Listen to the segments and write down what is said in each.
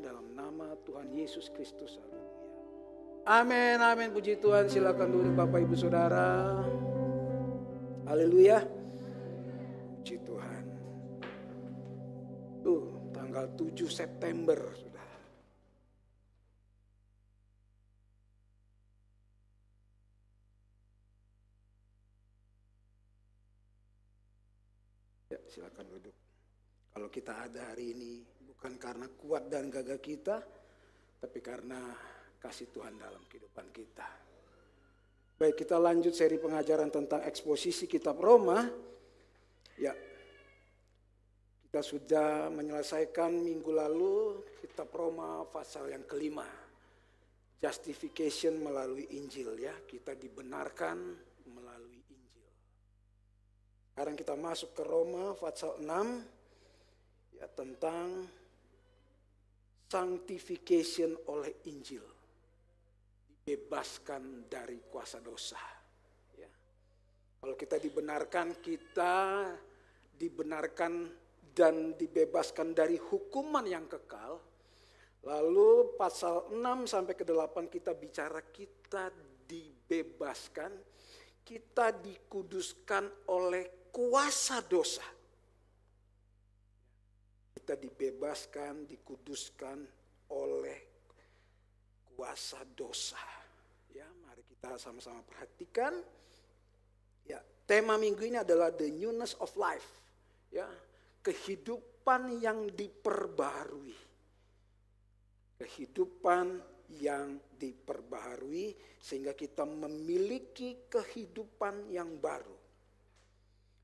dalam nama Tuhan Yesus Kristus. Amin, amin, puji Tuhan. Silakan duduk Bapak Ibu Saudara. Haleluya. Puji Tuhan. Tanggal 7 September sudah. Ya, silakan duduk. Kalau kita ada hari ini bukan karena kuat dan gagah kita, tapi karena kasih Tuhan dalam kehidupan kita. Baik, kita lanjut seri pengajaran tentang eksposisi kitab Roma. Ya, kita sudah menyelesaikan minggu lalu kitab Roma pasal yang kelima. Justification melalui Injil, ya. Kita dibenarkan melalui Injil. Sekarang kita masuk ke Roma pasal 6, ya, tentang sanctification oleh Injil. Bebaskan dari kuasa dosa. Ya. Kalau kita dibenarkan dan dibebaskan dari hukuman yang kekal. Lalu pasal 6 sampai ke 8 kita bicara kita dibebaskan, kita dikuduskan oleh kuasa dosa. Kita dibebaskan, dikuduskan oleh kuasa dosa. Ya, mari kita sama-sama perhatikan. Ya, tema minggu ini adalah the newness of life. Ya, kehidupan yang diperbaharui. Kehidupan yang diperbaharui sehingga kita memiliki kehidupan yang baru.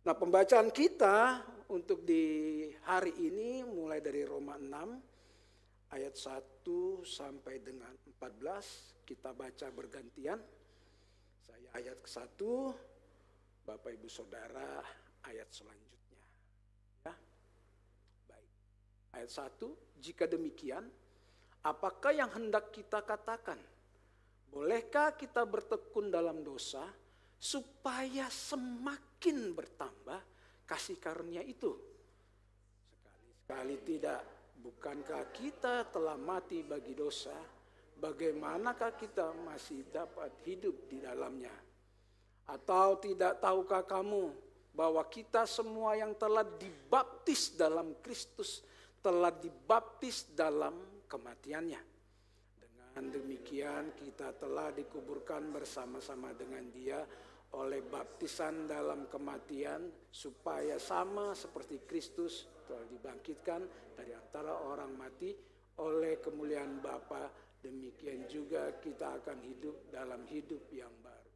Nah, pembacaan kita untuk di hari ini mulai dari Roma 6 ayat 1 sampai dengan 14, kita baca bergantian. Saya ayat ke-1, Bapak Ibu Saudara ayat selanjutnya. Ya. Baik. Ayat 1, jika demikian, apakah yang hendak kita katakan? Bolehkah kita bertekun dalam dosa supaya semakin bertambah kasih karunia itu? Sekali-sekali tidak. Bukankah kita telah mati bagi dosa? Bagaimanakah kita masih dapat hidup di dalamnya? Atau tidak tahukah kamu bahwa kita semua yang telah dibaptis dalam Kristus telah dibaptis dalam kematiannya? Dengan demikian kita telah dikuburkan bersama-sama dengan Dia oleh baptisan dalam kematian, supaya sama seperti Kristus telah dibangkitkan dari antara orang mati oleh kemuliaan Bapa, demikian juga kita akan hidup dalam hidup yang baru.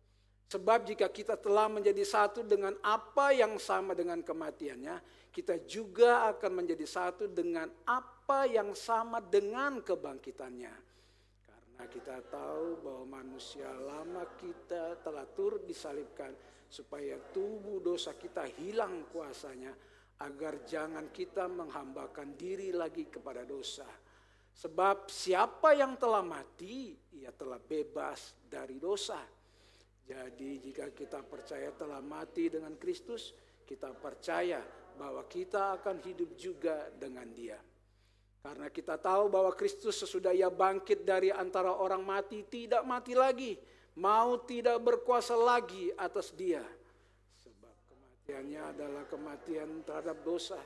Sebab jika kita telah menjadi satu dengan apa yang sama dengan kematiannya, kita juga akan menjadi satu dengan apa yang sama dengan kebangkitannya. Karena kita tahu bahwa manusia lama kita telah turut disalibkan supaya tubuh dosa kita hilang kuasanya, agar jangan kita menghambakan diri lagi kepada dosa. Sebab siapa yang telah mati, ia telah bebas dari dosa. Jadi jika kita percaya telah mati dengan Kristus, kita percaya bahwa kita akan hidup juga dengan Dia. Karena kita tahu bahwa Kristus sesudah Ia bangkit dari antara orang mati tidak mati lagi, maut tidak berkuasa lagi atas Dia. Sebab kematiannya adalah kematian terhadap dosa,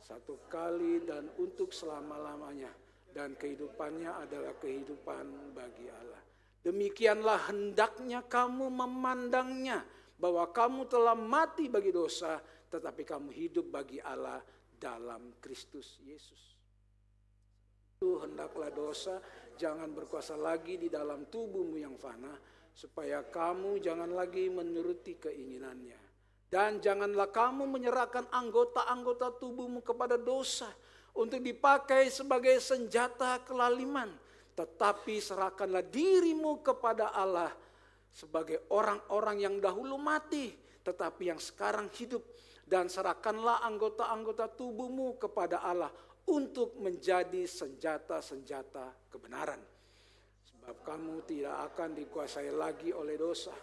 satu kali dan untuk selama-lamanya, dan kehidupannya adalah kehidupan bagi Allah. Demikianlah hendaknya kamu memandangnya, bahwa kamu telah mati bagi dosa, tetapi kamu hidup bagi Allah dalam Kristus Yesus. Itu hendaklah dosa jangan berkuasa lagi di dalam tubuhmu yang fana, supaya kamu jangan lagi menuruti keinginannya. Dan janganlah kamu menyerahkan anggota-anggota tubuhmu kepada dosa untuk dipakai sebagai senjata kelaliman, tetapi serahkanlah dirimu kepada Allah sebagai orang-orang yang dahulu mati, tetapi yang sekarang hidup. Dan serahkanlah anggota-anggota tubuhmu kepada Allah untuk menjadi senjata-senjata kebenaran. Sebab kamu tidak akan dikuasai lagi oleh dosa,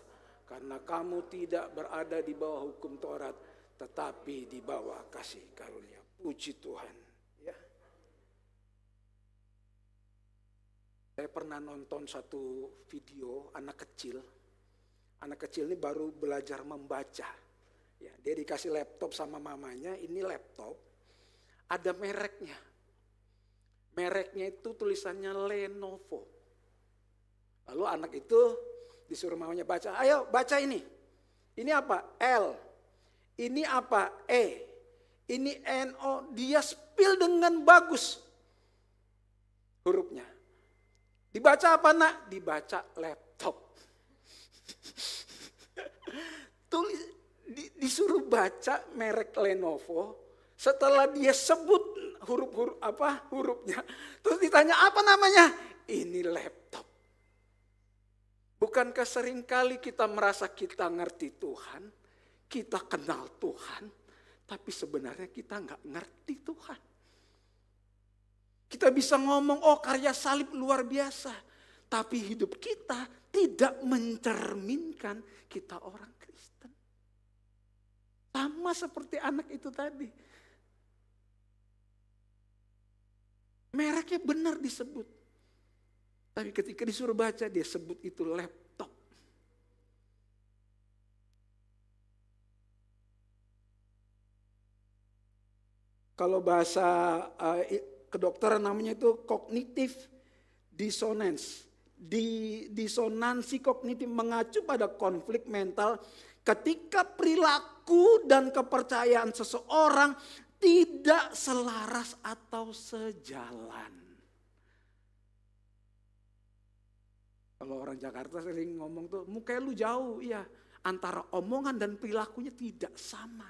karena kamu tidak berada di bawah hukum Taurat, tetapi di bawah kasih karunia. Puji Tuhan. Ya. Saya pernah nonton satu video anak kecil. Anak kecil ini baru belajar membaca. Ya, dia dikasih laptop sama mamanya, ini laptop ada mereknya. Mereknya itu tulisannya Lenovo. Lalu anak itu disuruh mamanya baca, ayo baca ini. Ini apa? L. Ini apa? E. Ini NO. Dia spill dengan bagus hurufnya. Dibaca apa nak? Dibaca laptop. Disuruh baca merek Lenovo. Setelah dia sebut hurufnya, terus ditanya apa namanya? Ini laptop. Bukankah seringkali kita merasa kita ngerti Tuhan, kita kenal Tuhan, tapi sebenarnya kita nggak ngerti Tuhan. Kita bisa ngomong, oh karya salib luar biasa. Tapi hidup kita tidak mencerminkan kita orang Kristen. Sama seperti anak itu tadi. Mereknya benar disebut. Tapi ketika disuruh baca, dia sebut itu laptop. Kalau bahasa kedokteran namanya itu cognitive dissonance. Disonansi kognitif mengacu pada konflik mental ketika perilaku dan kepercayaan seseorang tidak selaras atau sejalan. Kalau orang Jakarta sering ngomong tuh, mukanya lu jauh, iya. Antara omongan dan perilakunya tidak sama.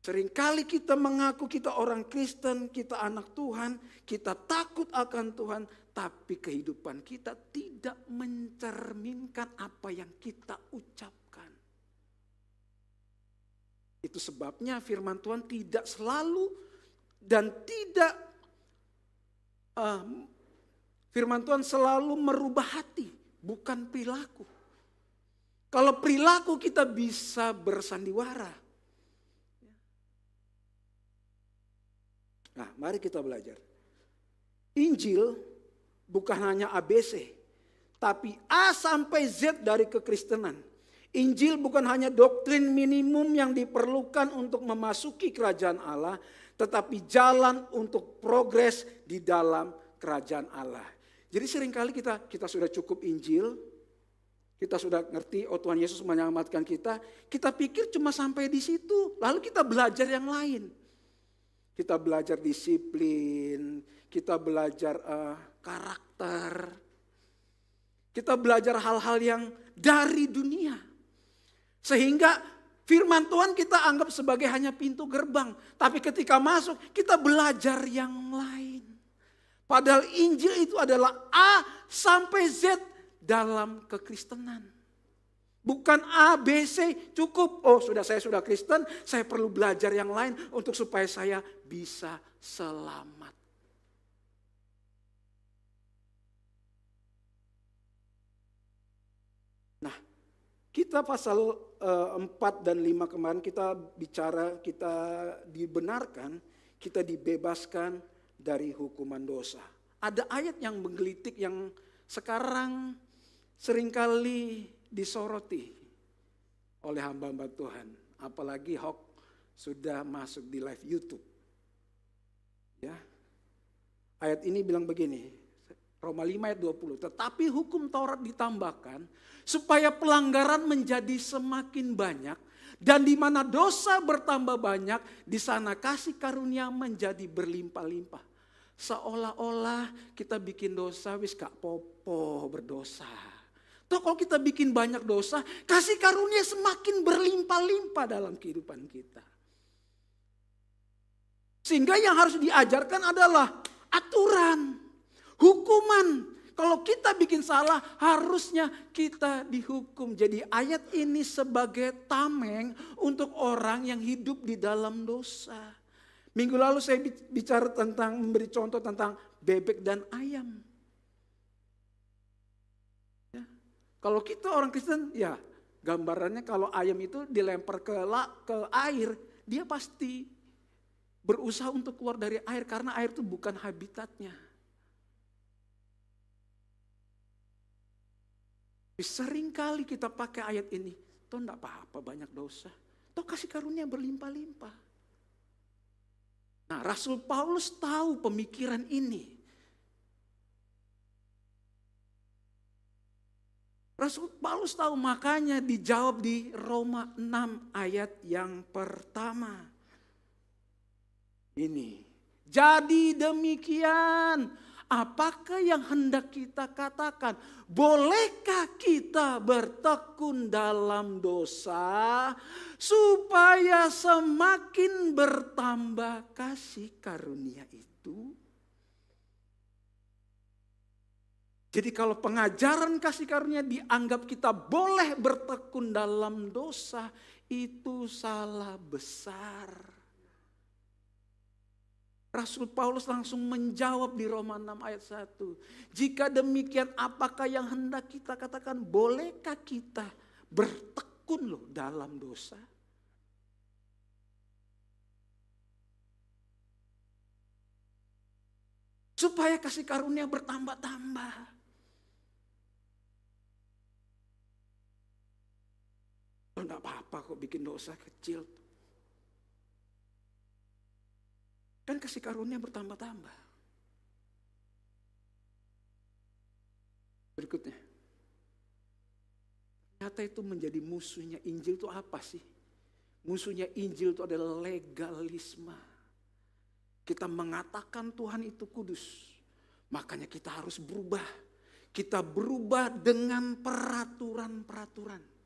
Seringkali kita mengaku kita orang Kristen, kita anak Tuhan, kita takut akan Tuhan, tapi kehidupan kita tidak mencerminkan apa yang kita ucapkan. Itu sebabnya firman Tuhan tidak selalu dan tidak firman Tuhan selalu merubah hati, bukan perilaku. Kalau perilaku kita bisa bersandiwara. Nah, mari kita belajar. Injil bukan hanya ABC, tapi A sampai Z dari kekristenan. Injil bukan hanya doktrin minimum yang diperlukan untuk memasuki kerajaan Allah, tetapi jalan untuk progres di dalam kerajaan Allah. Jadi seringkali kita sudah cukup Injil, kita sudah ngerti, oh Tuhan Yesus menyelamatkan kita pikir cuma sampai di situ, lalu kita belajar yang lain. Kita belajar disiplin, kita belajar karakter, kita belajar hal-hal yang dari dunia. Sehingga firman Tuhan kita anggap sebagai hanya pintu gerbang. Tapi ketika masuk kita belajar yang lain. Padahal Injil itu adalah A sampai Z dalam kekristenan. Bukan A, B, C cukup. Oh saya sudah Kristen, saya perlu belajar yang lain untuk supaya saya bisa selamat. Nah, kita pasal 4 dan 5 kemarin kita bicara, kita dibenarkan, kita dibebaskan dari hukuman dosa. Ada ayat yang menggelitik yang sekarang seringkali disoroti oleh hamba-hamba Tuhan. Apalagi Hok sudah masuk di live YouTube. Ya. Ayat ini bilang begini, Roma 5 ayat 20. Tetapi hukum Taurat ditambahkan supaya pelanggaran menjadi semakin banyak. Dan di mana dosa bertambah banyak, di sana kasih karunia menjadi berlimpah-limpah. Seolah-olah kita bikin dosa, wis gak popo berdosa. Tuh kalau kita bikin banyak dosa, kasih karunia semakin berlimpah-limpah dalam kehidupan kita. Sehingga yang harus diajarkan adalah aturan, hukuman. Kalau kita bikin salah, harusnya kita dihukum. Jadi ayat ini sebagai tameng untuk orang yang hidup di dalam dosa. Minggu lalu saya bicara tentang, memberi contoh tentang bebek dan ayam. Kalau kita orang Kristen, ya gambarannya kalau ayam itu dilempar ke air, dia pasti berusaha untuk keluar dari air karena air itu bukan habitatnya. Seringkali kita pakai ayat ini, toh enggak apa-apa banyak dosa, toh kasih karunia berlimpah-limpah. Nah, Rasul Paulus tahu pemikiran ini. Rasul Paulus tahu, makanya dijawab di Roma 6 ayat yang pertama. Ini, jadi demikian, apakah yang hendak kita katakan? Bolehkah kita bertekun dalam dosa supaya semakin bertambah kasih karunia itu? Jadi kalau pengajaran kasih karunia dianggap kita boleh bertekun dalam dosa, itu salah besar. Rasul Paulus langsung menjawab di Roma 6 ayat 1. Jika demikian, apakah yang hendak kita katakan? Bolehkah kita bertekun loh dalam dosa? Supaya kasih karunia bertambah-tambah. Enggak apa-apa kok bikin dosa kecil. Kan kasih karunia bertambah-tambah. Berikutnya. Ternyata itu menjadi musuhnya Injil itu apa sih? Musuhnya Injil itu adalah legalisme. Kita mengatakan Tuhan itu kudus. Makanya kita harus berubah. Kita berubah dengan peraturan-peraturan.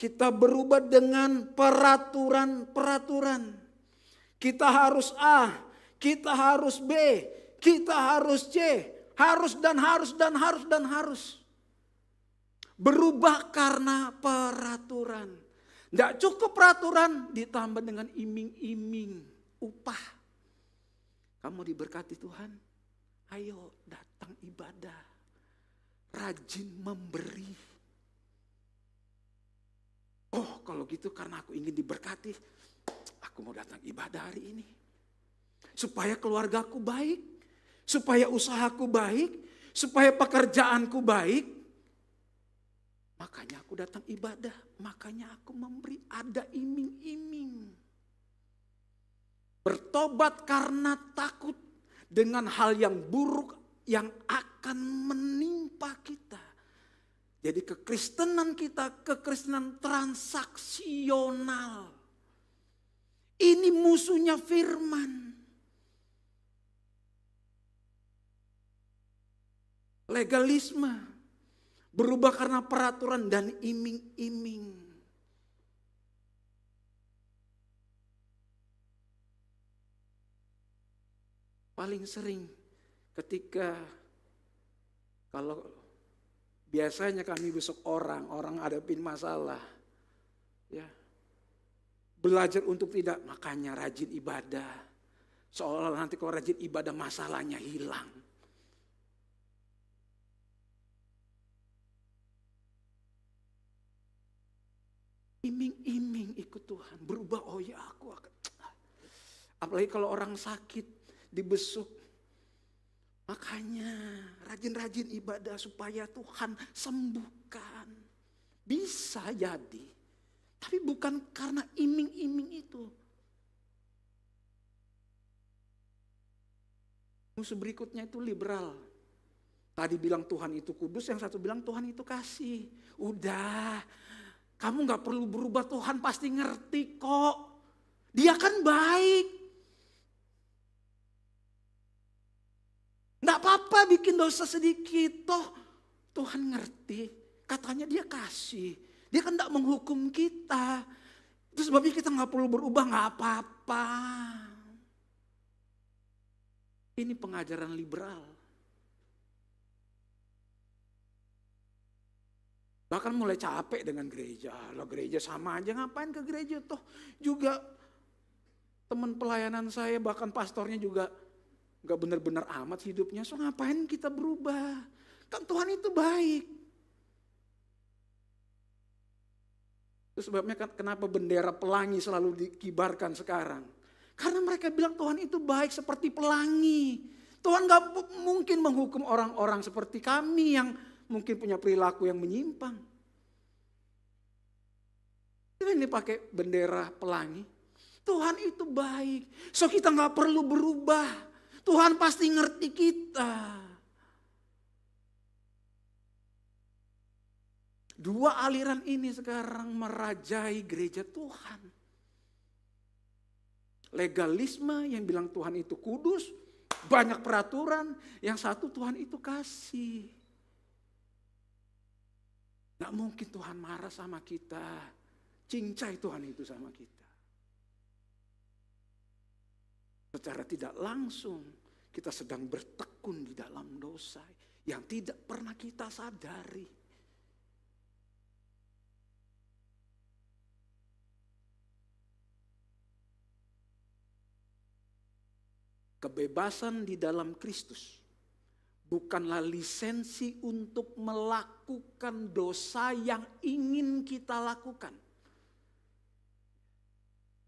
Kita berubah dengan peraturan-peraturan. Kita harus A, kita harus B, kita harus C. Harus dan harus dan harus dan harus. Berubah karena peraturan. Tidak cukup peraturan ditambah dengan iming-iming upah. Kamu diberkati Tuhan, ayo datang ibadah. Rajin memberi. Oh kalau gitu karena aku ingin diberkati, aku mau datang ibadah hari ini. Supaya keluargaku baik, supaya usahaku baik, supaya pekerjaanku baik. Makanya aku datang ibadah, makanya aku memberi, ada iming-iming. Bertobat karena takut dengan hal yang buruk yang akan menimpa kita. Jadi kekristenan kita, kekristenan transaksional. Ini musuhnya firman. Legalisme. Berubah karena peraturan dan iming-iming. Paling sering ketika kalau biasanya kami besok orang hadapin masalah. Ya. Belajar untuk tidak, makanya rajin ibadah. Seolah nanti kalau rajin ibadah masalahnya hilang. Iming-iming ikut Tuhan, berubah, oh ya aku akan. Apalagi kalau orang sakit, dibesuk. Makanya rajin-rajin ibadah supaya Tuhan sembuhkan. Bisa jadi. Tapi bukan karena iming-iming itu. Musuh berikutnya itu liberal. Tadi bilang Tuhan itu kudus, yang satu bilang Tuhan itu kasih. Udah, kamu gak perlu berubah, Tuhan pasti ngerti kok. Dia kan baik. Nggak apa-apa bikin dosa sedikit, toh Tuhan ngerti. Katanya dia kasih, dia kan nggak menghukum kita. Itu sebabnya kita nggak perlu berubah, nggak apa-apa. Ini pengajaran liberal. Bahkan mulai capek dengan gereja. Lah gereja sama aja, ngapain ke gereja, toh juga teman pelayanan saya bahkan pastornya juga gak benar-benar amat hidupnya, so ngapain kita berubah? Kan Tuhan itu baik. Itu sebabnya kenapa bendera pelangi selalu dikibarkan sekarang. Karena mereka bilang Tuhan itu baik seperti pelangi. Tuhan gak mungkin menghukum orang-orang seperti kami yang mungkin punya perilaku yang menyimpang. Ini pakai bendera pelangi. Tuhan itu baik. So kita gak perlu berubah. Tuhan pasti ngerti kita. Dua aliran ini sekarang merajai gereja Tuhan. Legalisme yang bilang Tuhan itu kudus, banyak peraturan. Yang satu Tuhan itu kasih. Gak mungkin Tuhan marah sama kita. Cincai Tuhan itu sama kita. Secara tidak langsung kita sedang bertekun di dalam dosa yang tidak pernah kita sadari. Kebebasan di dalam Kristus bukanlah lisensi untuk melakukan dosa yang ingin kita lakukan.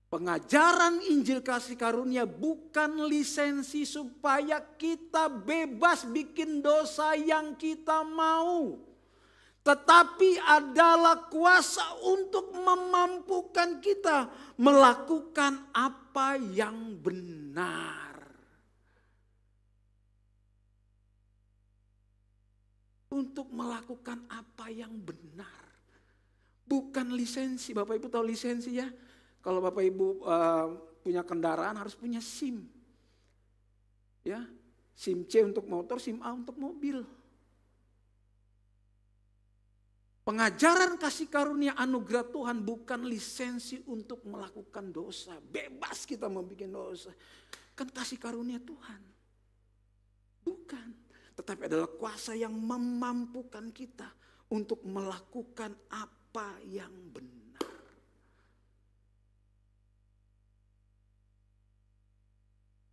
Pengajaran Injil kasih karunia bukan lisensi supaya kita bebas bikin dosa yang kita mau. Tetapi adalah kuasa untuk memampukan kita melakukan apa yang benar. Untuk melakukan apa yang benar. Bukan lisensi. Bapak Ibu tahu lisensi ya? Kalau Bapak Ibu punya kendaraan harus punya SIM. Ya, SIM C untuk motor, SIM A untuk mobil. Pengajaran kasih karunia anugerah Tuhan bukan lisensi untuk melakukan dosa. Bebas kita mau bikin dosa. Kan kasih karunia Tuhan. Bukan. Tetapi adalah kuasa yang memampukan kita untuk melakukan apa yang benar.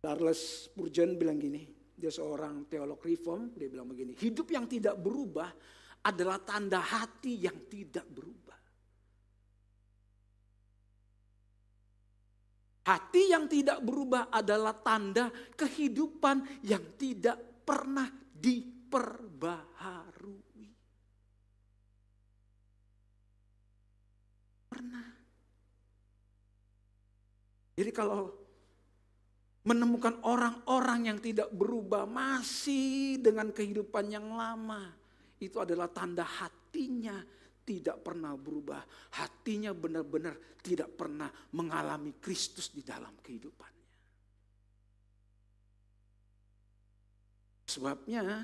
Charles Spurgeon bilang gini, dia seorang teolog reform, dia bilang begini, hidup yang tidak berubah adalah tanda hati yang tidak berubah. Hati yang tidak berubah adalah tanda kehidupan yang tidak pernah diperbaharui. Pernah. Jadi kalau menemukan orang-orang yang tidak berubah masih dengan kehidupan yang lama, itu adalah tanda hatinya tidak pernah berubah. Hatinya benar-benar tidak pernah mengalami Kristus di dalam kehidupannya. Sebabnya,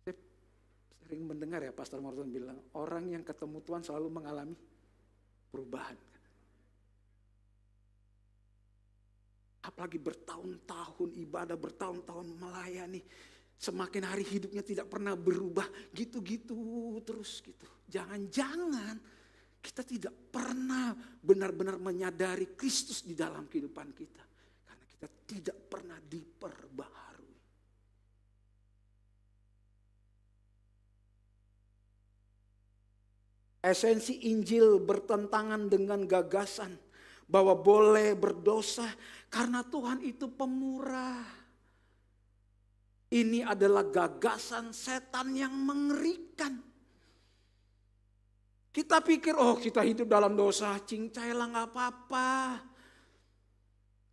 saya sering mendengar ya Pastor Morton bilang, orang yang ketemu Tuhan selalu mengalami perubahan. Apalagi bertahun-tahun ibadah, bertahun-tahun melayani. Semakin hari hidupnya tidak pernah berubah, gitu-gitu terus gitu. Jangan-jangan kita tidak pernah benar-benar menyadari Kristus di dalam kehidupan kita. Karena kita tidak pernah diperbaharui. Esensi Injil bertentangan dengan gagasan bahwa boleh berdosa karena Tuhan itu pemurah. Ini adalah gagasan setan yang mengerikan. Kita pikir, oh kita hidup dalam dosa, cincailah gak apa-apa.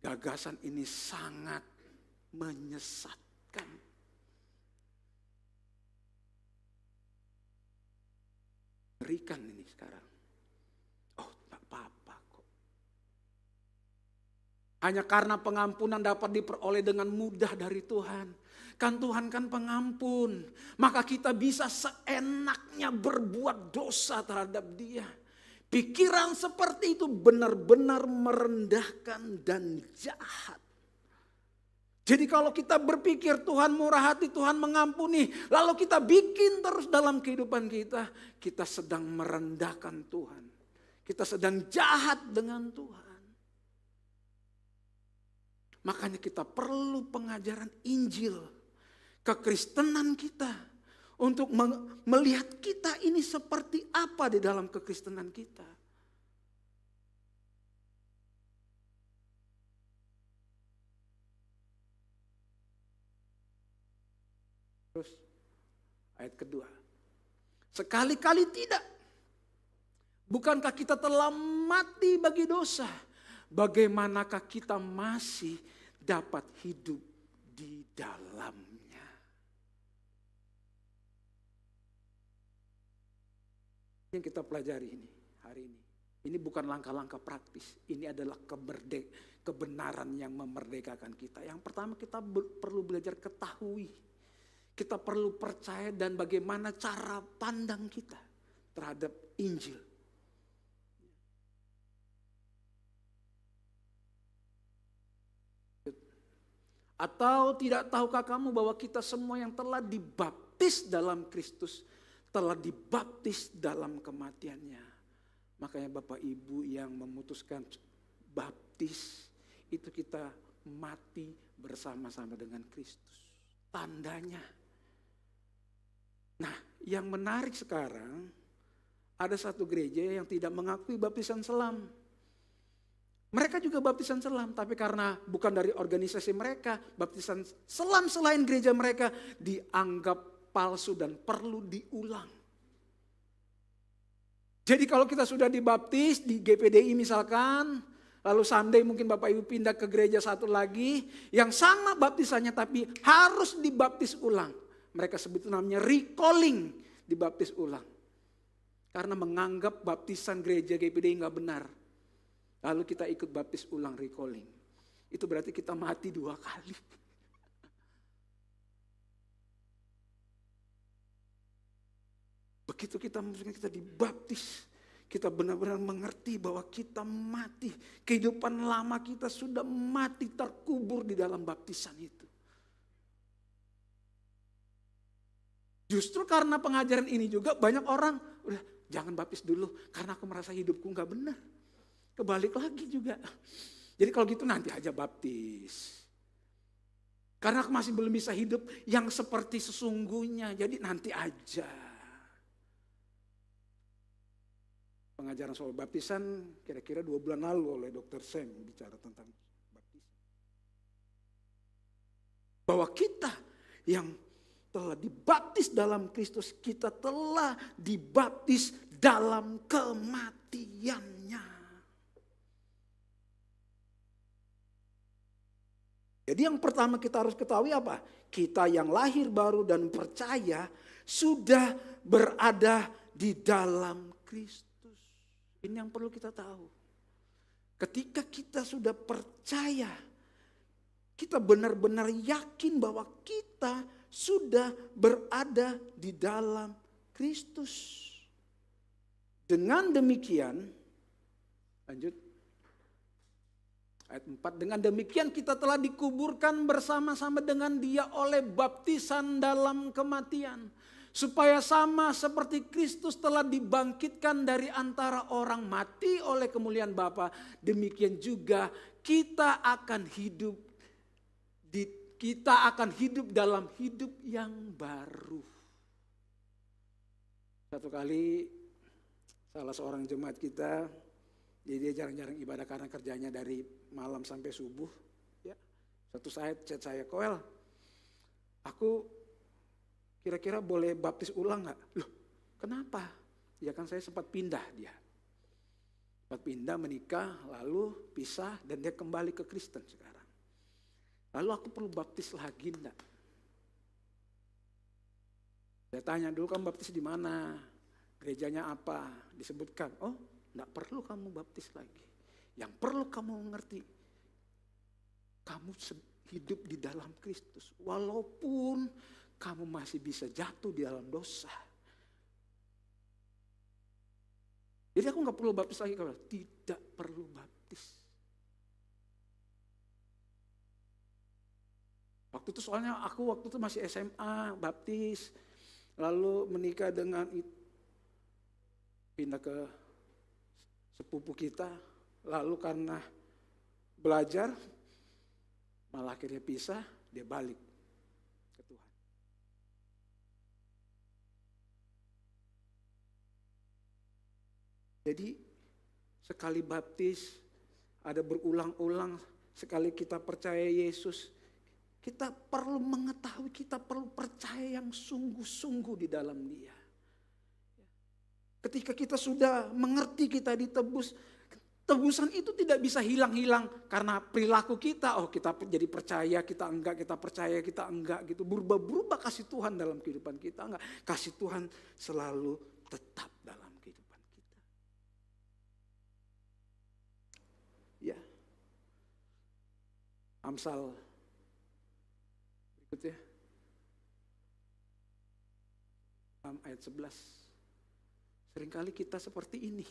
Gagasan ini sangat menyesatkan. Mengerikan ini sekarang. Oh gak apa-apa kok. Hanya karena pengampunan dapat diperoleh dengan mudah dari Tuhan. Kan Tuhan kan pengampun. Maka kita bisa seenaknya berbuat dosa terhadap Dia. Pikiran seperti itu benar-benar merendahkan dan jahat. Jadi kalau kita berpikir Tuhan murah hati, Tuhan mengampuni. Lalu kita bikin terus dalam kehidupan kita. Kita sedang merendahkan Tuhan. Kita sedang jahat dengan Tuhan. Makanya kita perlu pengajaran Injil. Kekristenan kita untuk melihat kita ini seperti apa di dalam kekristenan kita. Terus ayat kedua, sekali-kali tidak. Bukankah kita telah mati bagi dosa? Bagaimanakah kita masih dapat hidup di dalamnya? Yang kita pelajari ini hari ini. Ini bukan langkah-langkah praktis. Ini adalah kebenaran yang memerdekakan kita. Yang pertama kita perlu belajar ketahui. Kita perlu percaya dan bagaimana cara pandang kita terhadap Injil. Atau tidak tahukah kamu bahwa kita semua yang telah dibaptis dalam Kristus telah dibaptis dalam kematiannya. Makanya Bapak Ibu yang memutuskan baptis itu kita mati bersama-sama dengan Kristus. Tandanya. Nah, yang menarik sekarang ada satu gereja yang tidak mengakui baptisan selam. Mereka juga baptisan selam, tapi karena bukan dari organisasi mereka, baptisan selam selain gereja mereka dianggap palsu dan perlu diulang. Jadi kalau kita sudah dibaptis di GPDI misalkan, lalu someday mungkin Bapak Ibu pindah ke gereja satu lagi, yang sama baptisannya tapi harus dibaptis ulang. Mereka sebut namanya recalling, dibaptis ulang. Karena menganggap baptisan gereja GPDI nggak benar. Lalu kita ikut baptis ulang, recalling. Itu berarti kita mati 2 kali. Begitu kita dibaptis, kita benar-benar mengerti bahwa kita mati. Kehidupan lama kita sudah mati terkubur di dalam baptisan itu. Justru karena pengajaran ini juga banyak orang, udah jangan baptis dulu karena aku merasa hidupku gak benar. Kebalik lagi juga. Jadi kalau gitu nanti aja baptis. Karena aku masih belum bisa hidup yang seperti sesungguhnya, jadi nanti aja. Pengajaran soal baptisan kira-kira 2 bulan lalu oleh Dr. Sam bicara tentang baptisan. Bahwa kita yang telah dibaptis dalam Kristus, kita telah dibaptis dalam kematiannya. Jadi yang pertama kita harus ketahui apa? Kita yang lahir baru dan percaya sudah berada di dalam Kristus. Ini yang perlu kita tahu. Ketika kita sudah percaya, kita benar-benar yakin bahwa kita sudah berada di dalam Kristus. Dengan demikian, lanjut. Ayat 4, dengan demikian kita telah dikuburkan bersama-sama dengan Dia oleh baptisan dalam kematian. Supaya sama seperti Kristus telah dibangkitkan dari antara orang mati oleh kemuliaan Bapa, demikian juga kita akan hidup dalam hidup yang baru. Satu kali salah seorang jemaat kita, jadi dia jarang-jarang ibadah karena kerjanya dari malam sampai subuh. Ya, satu saat chat saya, Koel, aku kira-kira boleh baptis ulang gak? Loh, kenapa? Ya kan saya sempat pindah dia. Sempat pindah, menikah, lalu pisah dan dia kembali ke Kristen sekarang. Lalu aku perlu baptis lagi enggak? Saya tanya dulu, kamu baptis di mana? Gerejanya apa? Disebutkan, oh enggak perlu kamu baptis lagi. Yang perlu kamu mengerti, kamu hidup di dalam Kristus. Walaupun kamu masih bisa jatuh di dalam dosa. Jadi aku enggak perlu baptis lagi. Kalau tidak perlu baptis. Waktu itu soalnya aku waktu itu masih SMA, baptis, lalu menikah dengan pindah ke sepupu kita, lalu karena belajar, malah akhirnya pisah, dia balik ke Tuhan. Jadi sekali baptis, ada berulang-ulang, sekali kita percaya Yesus, kita perlu mengetahui, kita perlu percaya yang sungguh-sungguh di dalam Dia. Ketika kita sudah mengerti kita ditebus, tebusan itu tidak bisa hilang-hilang karena perilaku kita. Oh, kita jadi percaya, kita enggak, kita percaya, kita enggak gitu. Berubah-berubah kasih Tuhan dalam kehidupan kita, enggak. Kasih Tuhan selalu tetap dalam kehidupan kita. Ya. Amsal berikutnya. Ayat 11. Seringkali kita seperti ini.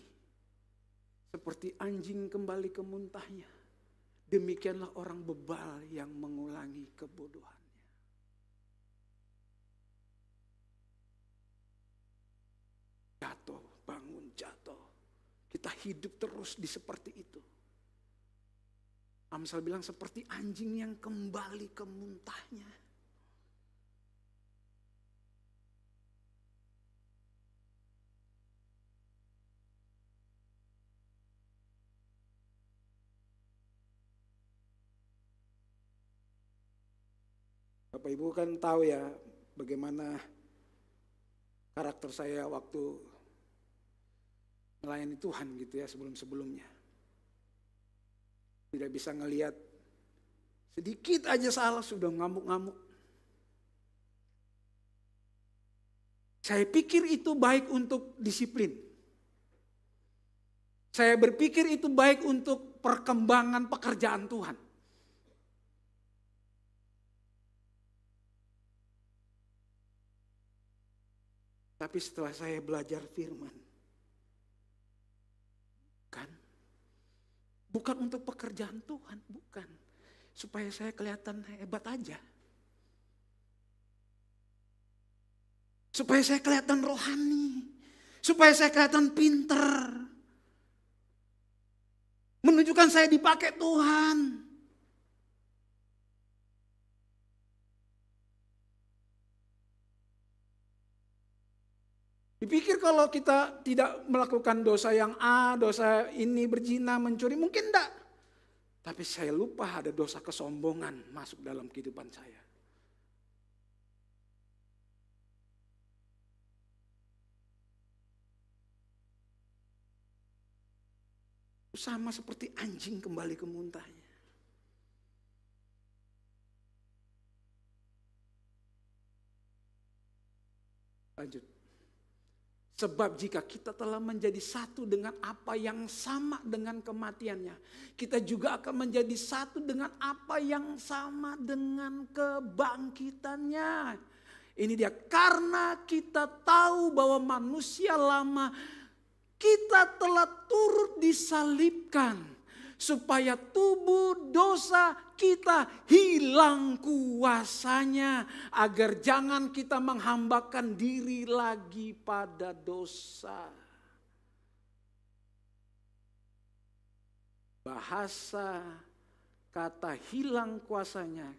Seperti anjing kembali ke muntahnya. Demikianlah orang bebal yang mengulangi kebodohannya. Jatuh, bangun, jatuh. Kita hidup terus di seperti itu. Amsal bilang seperti anjing yang kembali ke muntahnya. Bapak Ibu kan tahu ya bagaimana karakter saya waktu melayani Tuhan gitu ya sebelum-sebelumnya. Tidak bisa ngelihat sedikit aja salah sudah ngamuk-ngamuk. Saya pikir itu baik untuk disiplin. Saya berpikir itu baik untuk perkembangan pekerjaan Tuhan. Tapi setelah saya belajar firman, bukan untuk pekerjaan Tuhan, bukan. Supaya saya kelihatan hebat aja. Supaya saya kelihatan rohani. Supaya saya kelihatan pinter. Menunjukkan saya dipakai Tuhan. Dipikir kalau kita tidak melakukan dosa yang dosa ini berzina, mencuri, mungkin enggak. Tapi saya lupa ada dosa kesombongan masuk dalam kehidupan saya. Sama seperti anjing kembali ke muntahnya. Lanjut. Sebab jika kita telah menjadi satu dengan apa yang sama dengan kematiannya, kita juga akan menjadi satu dengan apa yang sama dengan kebangkitannya. Ini dia, karena kita tahu bahwa manusia lama kita telah turut disalibkan. Supaya tubuh dosa kita hilang kuasanya. Agar jangan kita menghambakan diri lagi pada dosa. Bahasa kata hilang kuasanya.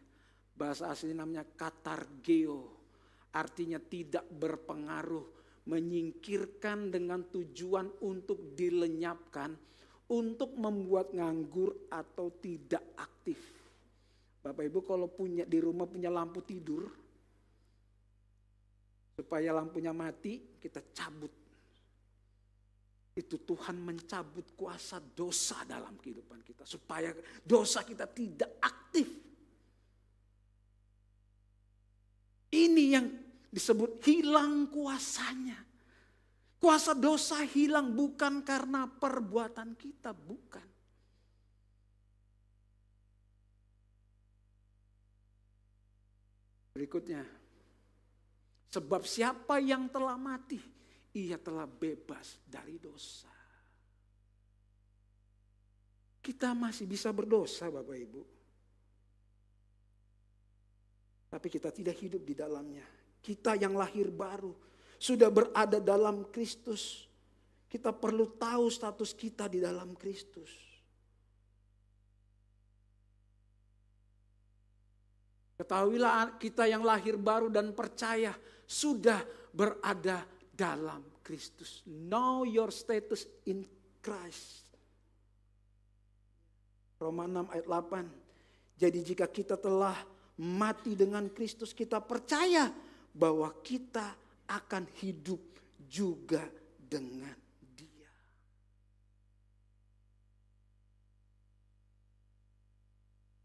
Bahasa asli namanya katargeo. Artinya tidak berpengaruh. Menyingkirkan dengan tujuan untuk dilenyapkan. Untuk membuat nganggur atau tidak aktif. Bapak Ibu kalau punya di rumah punya lampu tidur, supaya lampunya mati kita cabut. Itu Tuhan mencabut kuasa dosa dalam kehidupan kita. Supaya dosa kita tidak aktif. Ini yang disebut hilang kuasanya. Kuasa dosa hilang bukan karena perbuatan kita, bukan. Berikutnya, sebab siapa yang telah mati, ia telah bebas dari dosa. Kita masih bisa berdosa Bapak Ibu. Tapi kita tidak hidup di dalamnya. Kita yang lahir baru. Sudah berada dalam Kristus. Kita perlu tahu status kita di dalam Kristus. Ketahuilah kita yang lahir baru dan percaya sudah berada dalam Kristus. Know your status in Christ. Roma 6 ayat 8. Jadi jika kita telah mati dengan Kristus, kita percaya bahwa kita akan hidup juga dengan Dia.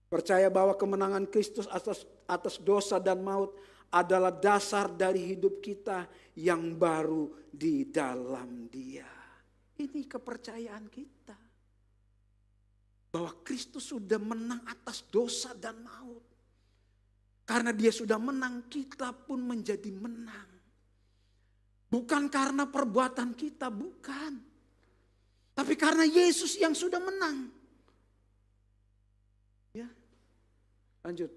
Percaya bahwa kemenangan Kristus atas dosa dan maut adalah dasar dari hidup kita yang baru di dalam Dia. Ini kepercayaan kita. Bahwa Kristus sudah menang atas dosa dan maut. Karena Dia sudah menang, kita pun menjadi menang. Bukan karena perbuatan kita, bukan. Tapi karena Yesus yang sudah menang. Ya, lanjut.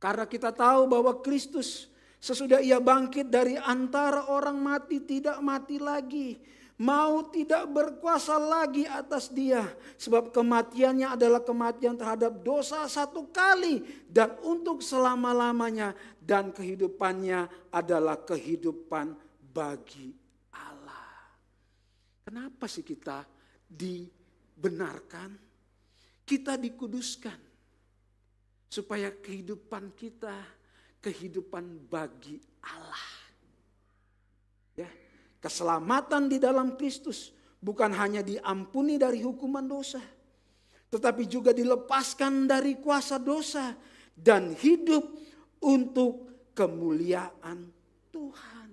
Karena kita tahu bahwa Kristus sesudah Ia bangkit dari antara orang mati tidak mati lagi. Maut tidak berkuasa lagi atas Dia. Sebab kematiannya adalah kematian terhadap dosa satu kali dan untuk selama-lamanya. Dan kehidupannya adalah kehidupan bagi Allah. Kenapa sih kita dibenarkan? Kita dikuduskan. Supaya kehidupan kita kehidupan bagi Allah. Ya. Keselamatan di dalam Kristus bukan hanya diampuni dari hukuman dosa, tetapi juga dilepaskan dari kuasa dosa dan hidup untuk kemuliaan Tuhan.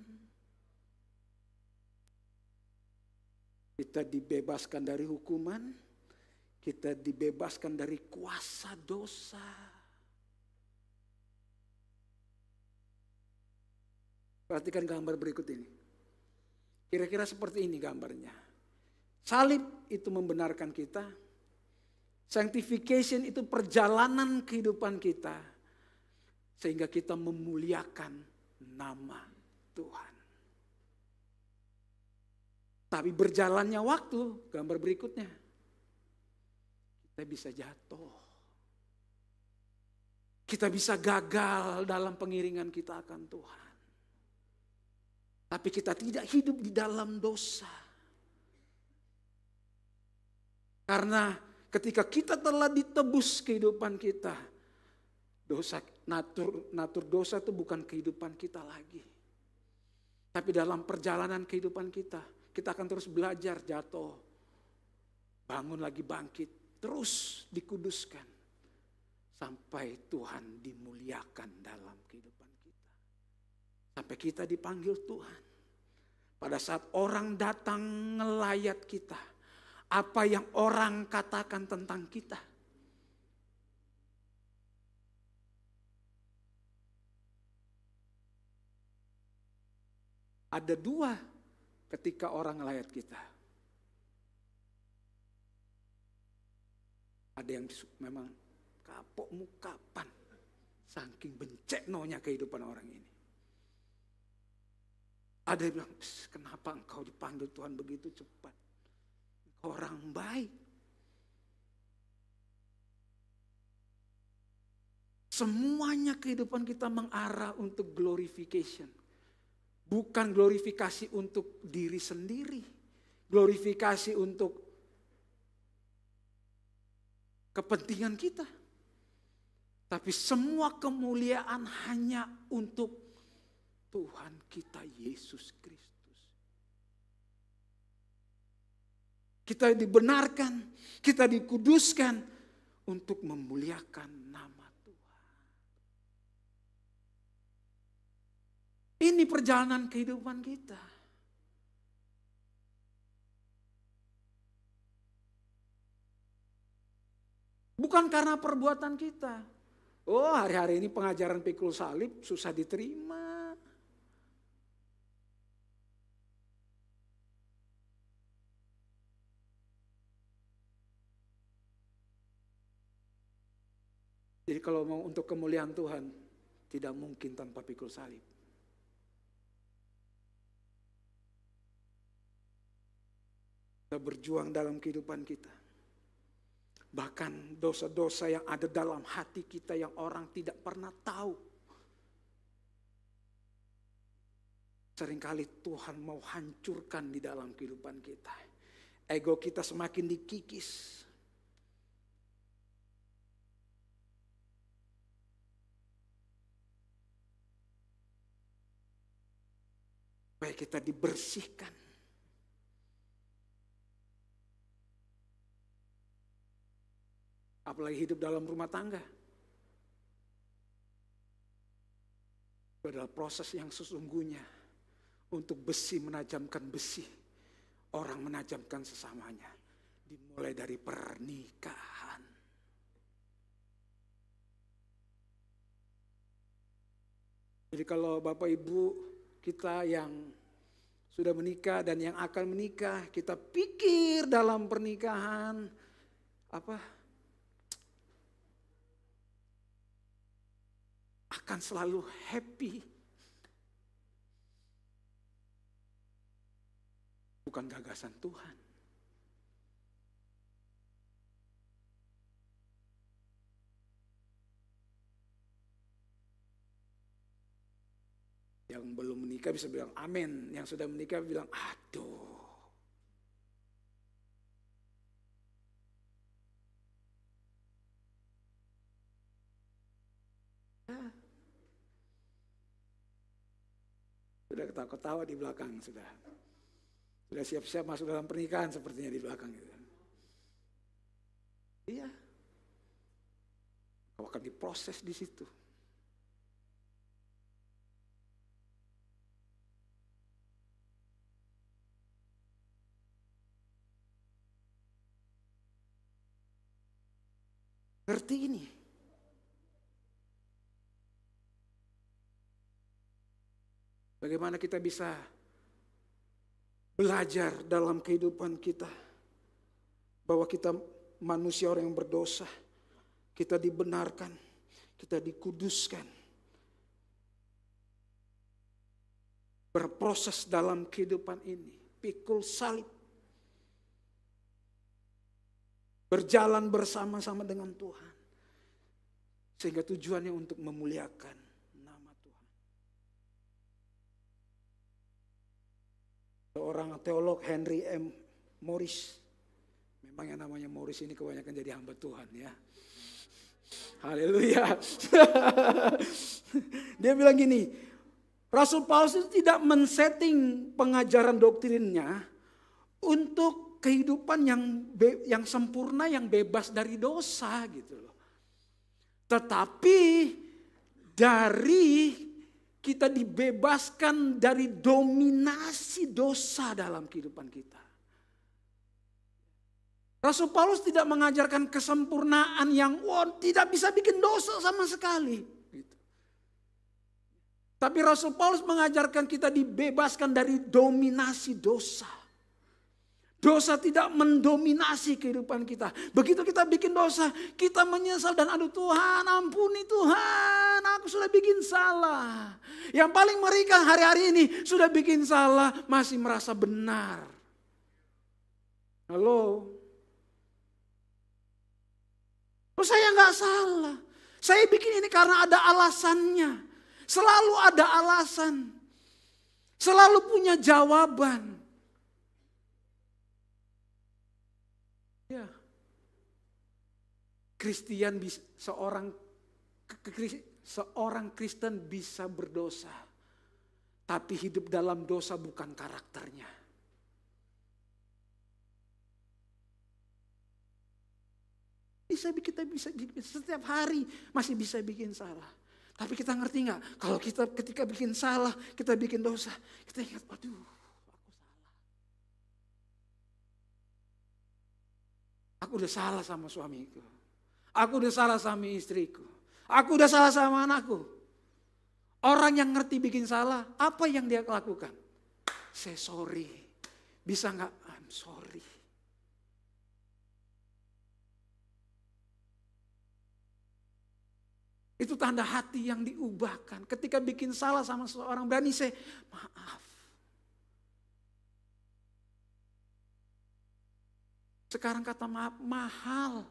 Kita dibebaskan dari hukuman, kita dibebaskan dari kuasa dosa. Perhatikan gambar berikut ini. Kira-kira seperti ini gambarnya. Salib itu membenarkan kita. Sanctification itu perjalanan kehidupan kita. Sehingga kita memuliakan nama Tuhan. Tapi berjalannya waktu, gambar berikutnya. Kita bisa jatuh. Kita bisa gagal dalam pengiringan kita akan Tuhan. Tapi kita tidak hidup di dalam dosa. Karena ketika kita telah ditebus kehidupan kita, dosa natur dosa itu bukan kehidupan kita lagi. Tapi dalam perjalanan kehidupan kita akan terus belajar jatuh, bangun lagi bangkit, terus dikuduskan. Sampai Tuhan dimuliakan dalam kehidupan kita. Sampai kita dipanggil Tuhan. Pada saat orang datang ngelayat kita. Apa yang orang katakan tentang kita. Ada dua ketika orang ngelayat kita. Ada yang memang kapokmu kapan. Saking benceknonya kehidupan orang ini. Ada yang bilang, kenapa engkau dipanggil Tuhan begitu cepat? Engkau orang baik. Semuanya kehidupan kita mengarah untuk glorification. Bukan glorifikasi untuk diri sendiri. Glorifikasi untuk kepentingan kita. Tapi semua kemuliaan hanya untuk Tuhan kita Yesus Kristus. Kita dibenarkan, kita dikuduskan untuk memuliakan nama Tuhan. Ini perjalanan kehidupan kita. Bukan karena perbuatan kita. Oh, hari-hari ini pengajaran pikul salib susah diterima. Jadi kalau mau untuk kemuliaan Tuhan, tidak mungkin tanpa pikul salib. Kita berjuang dalam kehidupan kita. Bahkan dosa-dosa yang ada dalam hati kita yang orang tidak pernah tahu. seringkali Tuhan mau hancurkan di dalam kehidupan kita. Ego kita semakin dikikis. Supaya kita dibersihkan. Apalagi hidup dalam rumah tangga. Itu adalah proses yang sesungguhnya untuk besi menajamkan besi. Orang menajamkan sesamanya. Dimulai dari pernikahan. Jadi kalau Bapak Ibu kita yang sudah menikah dan yang akan menikah, kita pikir dalam pernikahan akan selalu happy. Bukan gagasan Tuhan. Yang belum menikah bisa bilang amin. Yang sudah menikah bilang aduh. Sudah ketawa-ketawa di belakang sudah. Sudah siap-siap masuk dalam pernikahan sepertinya di belakang itu. Iya. Kau akan diproses di situ. Ngerti ini. Bagaimana kita bisa belajar dalam kehidupan kita. Bahwa kita manusia orang yang berdosa. Kita dibenarkan. Kita dikuduskan. Berproses dalam kehidupan ini. Pikul salib. Berjalan bersama-sama dengan Tuhan. Sehingga tujuannya untuk memuliakan nama Tuhan. Seorang teolog Henry M. Morris. Memang yang namanya Morris ini kebanyakan jadi hamba Tuhan ya. Haleluya. Dia bilang gini, Rasul Paulus itu tidak men-setting pengajaran doktrinnya untuk kehidupan yang sempurna, yang bebas dari dosa gitu loh. Tetapi dari kita dibebaskan dari dominasi dosa dalam kehidupan kita. Rasul Paulus tidak mengajarkan kesempurnaan yang tidak bisa bikin dosa sama sekali. Gitu. Tapi Rasul Paulus mengajarkan kita dibebaskan dari dominasi dosa. Dosa tidak mendominasi kehidupan kita. Begitu kita bikin dosa, kita menyesal dan aduh Tuhan, ampuni Tuhan, aku sudah bikin salah. Yang paling mengerikan hari-hari ini sudah bikin salah, masih merasa benar. Halo? Oh saya nggak salah. Saya bikin ini karena ada alasannya. Selalu ada alasan. Selalu punya jawaban. Ya. Seorang Kristen bisa berdosa. Tapi hidup dalam dosa bukan karakternya. Kita bisa setiap hari masih bisa bikin salah. Tapi kita ngerti nggak? Kalau kita ketika bikin salah, kita bikin dosa, kita ingat, aduh, aku salah. Aku udah salah sama suamiku. Aku udah salah sama istriku. Aku udah salah sama anakku. Orang yang ngerti bikin salah, apa yang dia lakukan? Say sorry. Bisa nggak? I'm sorry. Itu tanda hati yang diubahkan. Ketika bikin salah sama seseorang, berani say maaf. Sekarang kata maaf mahal.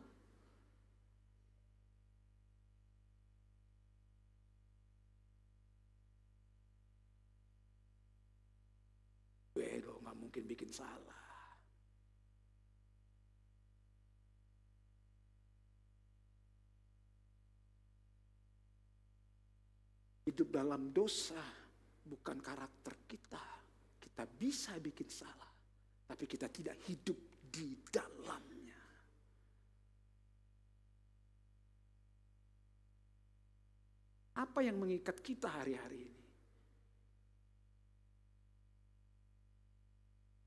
mungkin bikin salah. Hidup dalam dosa bukan karakter kita. Kita bisa bikin salah, tapi kita tidak hidup di dalamnya. Apa yang mengikat kita hari-hari ini?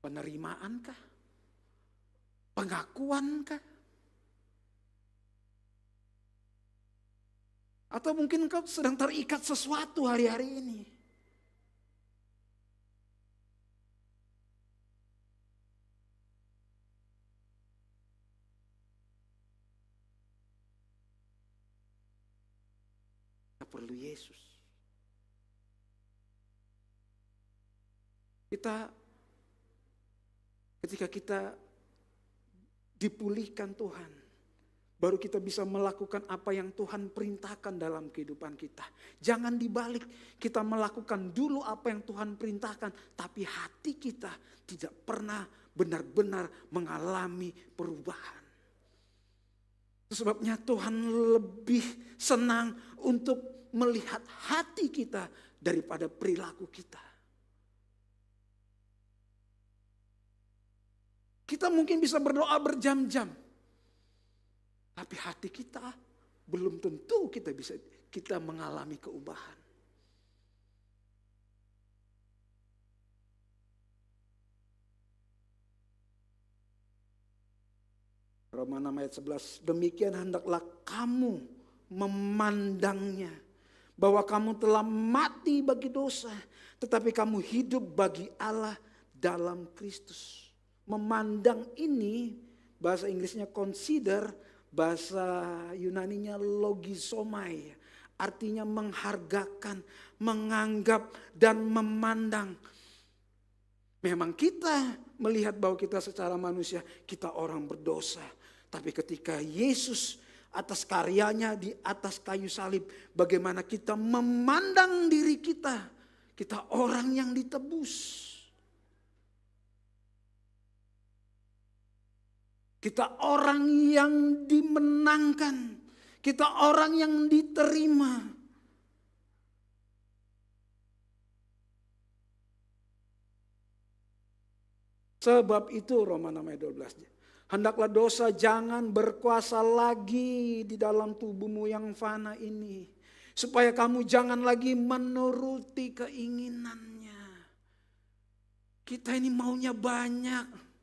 Penerimaan kah? Pengakuan kah? Atau mungkin kau sedang terikat sesuatu hari-hari ini. Kita perlu Yesus. Ketika kita dipulihkan Tuhan, baru kita bisa melakukan apa yang Tuhan perintahkan dalam kehidupan kita. Jangan dibalik, kita melakukan dulu apa yang Tuhan perintahkan, tapi hati kita tidak pernah benar-benar mengalami perubahan. Itu sebabnya Tuhan lebih senang untuk melihat hati kita daripada perilaku kita. Kita mungkin bisa berdoa berjam-jam, tapi hati kita belum tentu kita mengalami keubahan. Roma 6 ayat 11, demikian hendaklah kamu memandangnya, bahwa kamu telah mati bagi dosa, tetapi kamu hidup bagi Allah dalam Kristus. Memandang ini, bahasa Inggrisnya consider, bahasa Yunaninya logisomai, artinya menghargakan, menganggap, dan memandang. Memang kita melihat bahwa kita secara manusia, kita orang berdosa. Tapi ketika Yesus atas karyanya di atas kayu salib, bagaimana kita memandang diri kita, kita orang yang ditebus. Kita orang yang dimenangkan. Kita orang yang diterima. Sebab itu Roma 6 ayat 12. Hendaklah dosa jangan berkuasa lagi di dalam tubuhmu yang fana ini. Supaya kamu jangan lagi menuruti keinginannya. Kita ini maunya banyak.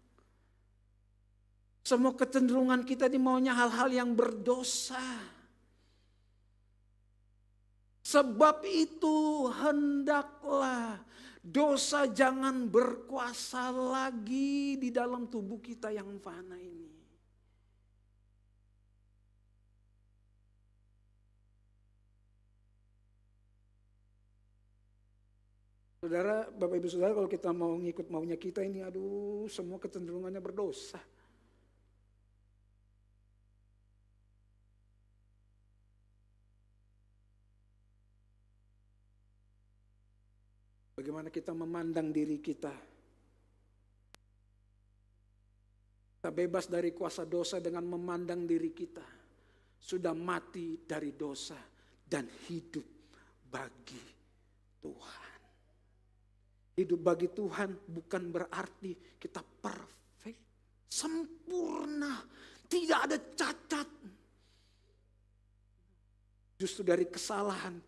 Semua kecenderungan kita ini maunya hal-hal yang berdosa. Sebab itu hendaklah dosa jangan berkuasa lagi di dalam tubuh kita yang fana ini. Saudara, Bapak Ibu Saudara, kalau kita mau ngikut maunya kita ini, aduh, semua kecenderungannya berdosa. Bagaimana kita memandang diri kita. Kita bebas dari kuasa dosa dengan memandang diri kita. Sudah mati dari dosa dan hidup bagi Tuhan. Hidup bagi Tuhan bukan berarti kita perfect, sempurna, tidak ada cacat. Justru dari kesalahan,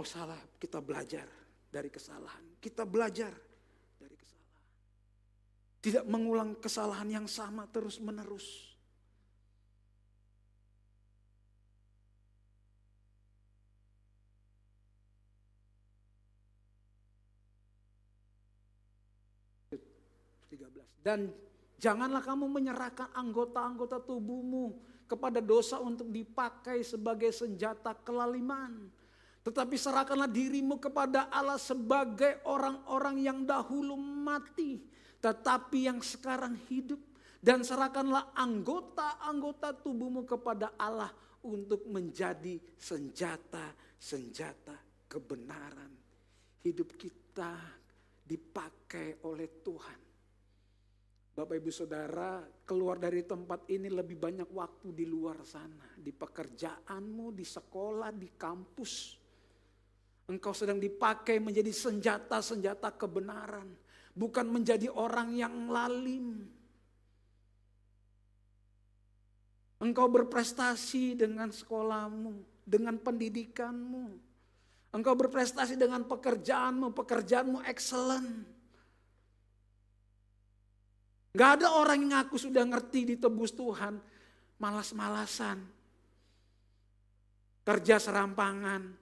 salah, kita belajar. Dari kesalahan. Kita belajar dari kesalahan. Tidak mengulang kesalahan yang sama terus menerus. Dan janganlah kamu menyerahkan anggota-anggota tubuhmu kepada dosa untuk dipakai sebagai senjata kelaliman. Tetapi serahkanlah dirimu kepada Allah sebagai orang-orang yang dahulu mati, tetapi yang sekarang hidup. Dan serahkanlah anggota-anggota tubuhmu kepada Allah untuk menjadi senjata-senjata kebenaran. Hidup kita dipakai oleh Tuhan Bapak Ibu Saudara, keluar dari tempat ini lebih banyak waktu di luar sana. Di pekerjaanmu, di sekolah, di kampus. Engkau sedang dipakai menjadi senjata-senjata kebenaran. Bukan menjadi orang yang lalim. Engkau berprestasi dengan sekolahmu, dengan pendidikanmu. Engkau berprestasi dengan pekerjaanmu excellent. Gak ada orang yang ngaku sudah ngerti ditebus Tuhan, malas-malasan, kerja serampangan.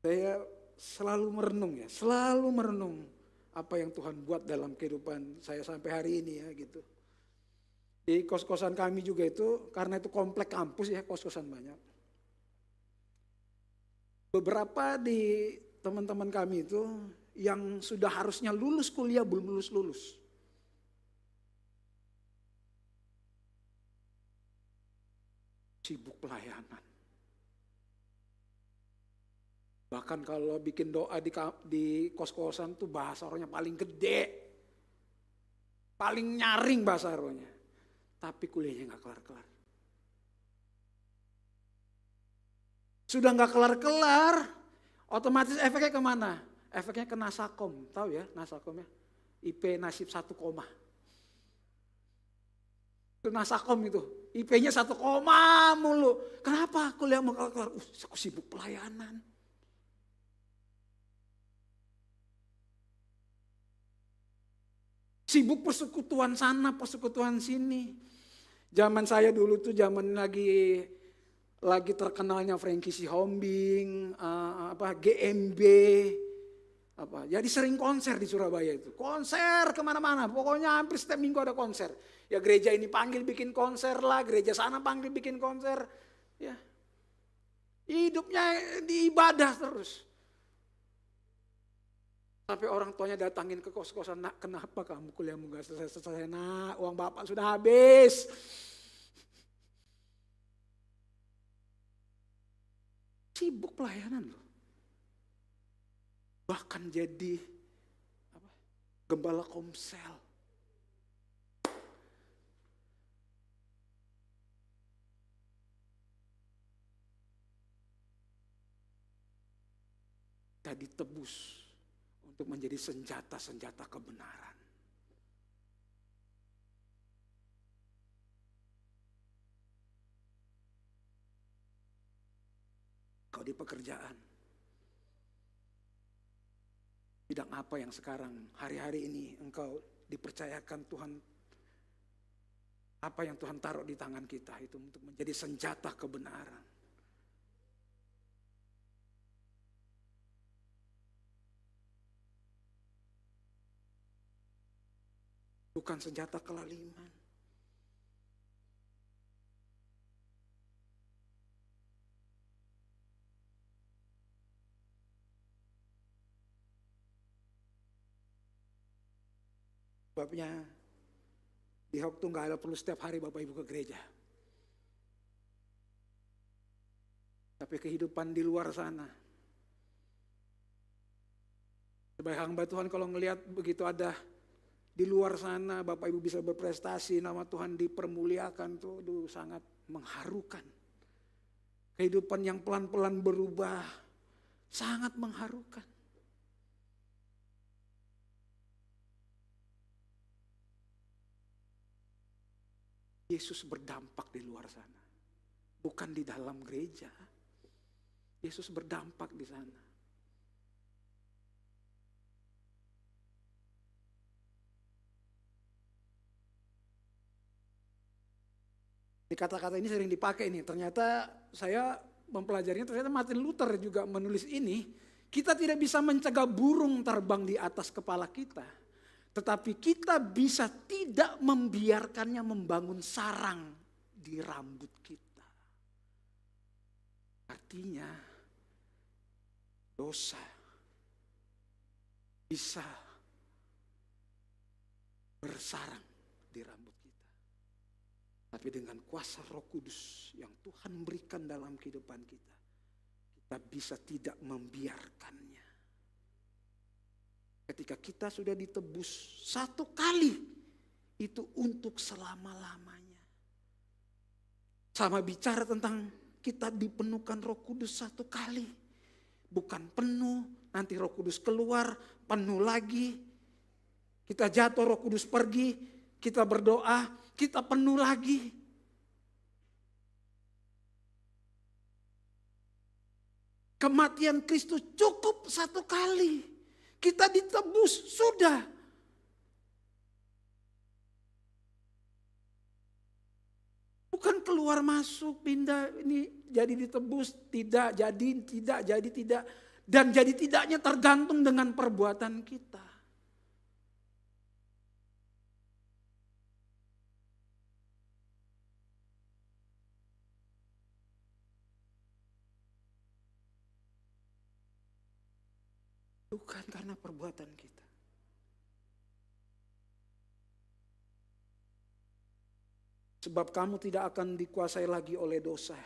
Saya selalu merenung apa yang Tuhan buat dalam kehidupan saya sampai hari ini ya gitu. Di kos-kosan kami juga itu, karena itu komplek kampus ya, kos-kosan banyak. Beberapa di teman-teman kami itu yang sudah harusnya lulus kuliah belum lulus. Sibuk pelayanan. Bahkan kalau bikin doa di kos-kosan tuh bahasa rohnya paling gede. Paling nyaring bahasa rohnya. Tapi kuliahnya gak kelar-kelar. Sudah gak kelar-kelar, otomatis efeknya kemana? Efeknya ke Nasakom, tahu ya Nasakom ya? IP nasib 1 koma. Itu Nasakom itu, IP-nya 1 koma mulu. Kenapa kuliah mau kelar-kelar? Aku sibuk pelayanan. Sibuk persekutuan sana, persekutuan sini. Zaman saya dulu tuh zaman lagi terkenalnya Frankie Sihombing, GMB, jadi sering konser di Surabaya itu. Konser kemana-mana, pokoknya hampir setiap minggu ada konser. Ya gereja ini panggil bikin konser lah, gereja sana panggil bikin konser. Ya, hidupnya di ibadah terus. Sampai orang tuanya datangin ke kos-kosan, nak kenapa kamu kuliahmu gak selesai-selesai, nak uang bapak sudah habis. Sibuk pelayanan loh. Bahkan jadi gembala komsel. Kita ditebus untuk menjadi senjata-senjata kebenaran. Kau di pekerjaan, bidang apa yang sekarang hari-hari ini engkau dipercayakan Tuhan, apa yang Tuhan taruh di tangan kita itu untuk menjadi senjata kebenaran. Bukan senjata kelaliman. Sebabnya di Hok tuh gak ada perlu setiap hari Bapak Ibu ke gereja. Tapi kehidupan di luar sana. Sebagai hamba Tuhan kalau ngelihat begitu ada di luar sana Bapak Ibu bisa berprestasi, nama Tuhan dipermuliakan tuh sangat mengharukan. Kehidupan yang pelan-pelan berubah sangat mengharukan. Yesus berdampak di luar sana, bukan di dalam gereja. Yesus berdampak di sana. Di kata-kata ini sering dipakai nih. Ternyata saya mempelajarinya, ternyata Martin Luther juga menulis ini. Kita tidak bisa mencegah burung terbang di atas kepala kita. Tetapi kita bisa tidak membiarkannya membangun sarang di rambut kita. Artinya dosa bisa bersarang di rambut kita. Tapi dengan kuasa Roh Kudus yang Tuhan berikan dalam kehidupan kita, kita bisa tidak membiarkannya. Ketika kita sudah ditebus satu kali, itu untuk selama-lamanya. Sama bicara tentang kita dipenuhkan Roh Kudus satu kali. Bukan penuh, nanti Roh Kudus keluar, penuh lagi. Kita jatuh, Roh Kudus pergi, kita berdoa, kita penuh lagi. Kematian Kristus cukup satu kali. Kita ditebus, sudah. Bukan keluar masuk, pindah, ini jadi ditebus, tidak, jadi, tidak, jadi, tidak. Dan jadi tidaknya tergantung dengan perbuatan kita. Bukan karena perbuatan kita. Sebab kamu tidak akan dikuasai lagi oleh dosa.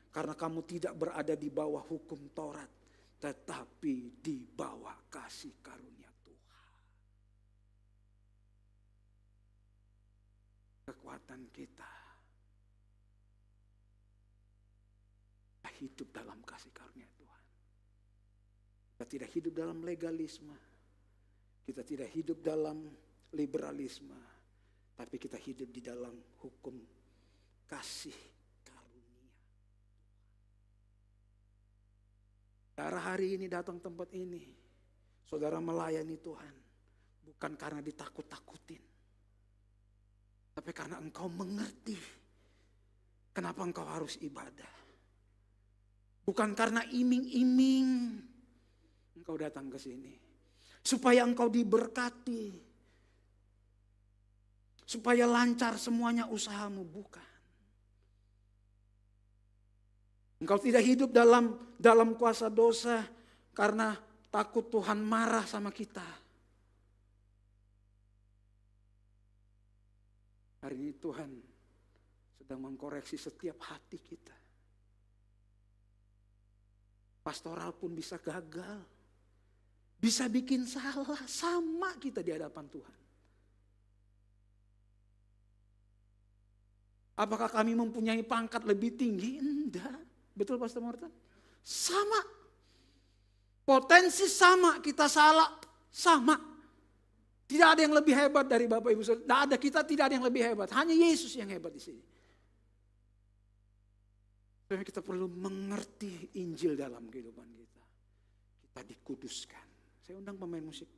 Karena kamu tidak berada di bawah hukum Taurat. Tetapi di bawah kasih karunia Tuhan. Kekuatan kita. Kita hidup dalam kasih karunia Tuhan. Kita tidak hidup dalam legalisme. Kita tidak hidup dalam liberalisme. Tapi kita hidup di dalam hukum kasih karunia. Saudara hari ini datang tempat ini. Saudara melayani Tuhan. Bukan karena ditakut-takutin. Tapi karena engkau mengerti. Kenapa engkau harus ibadah. Bukan karena iming-iming. Engkau datang ke sini. Supaya engkau diberkati. Supaya lancar semuanya usahamu, bukan. Engkau tidak hidup dalam kuasa dosa karena takut Tuhan marah sama kita. Hari ini Tuhan sedang mengkoreksi setiap hati kita. Pastoral pun bisa gagal. Bisa bikin salah, sama kita di hadapan Tuhan. Apakah kami mempunyai pangkat lebih tinggi? Enggak. Betul Pastor Morten? Sama. Potensi sama, kita salah sama. Tidak ada yang lebih hebat dari Bapak Ibu Saudara. Tidak ada, kita tidak ada yang lebih hebat. Hanya Yesus yang hebat di sini. Tapi kita perlu mengerti Injil dalam kehidupan kita. Kita dikuduskan. Saya undang pemain musik.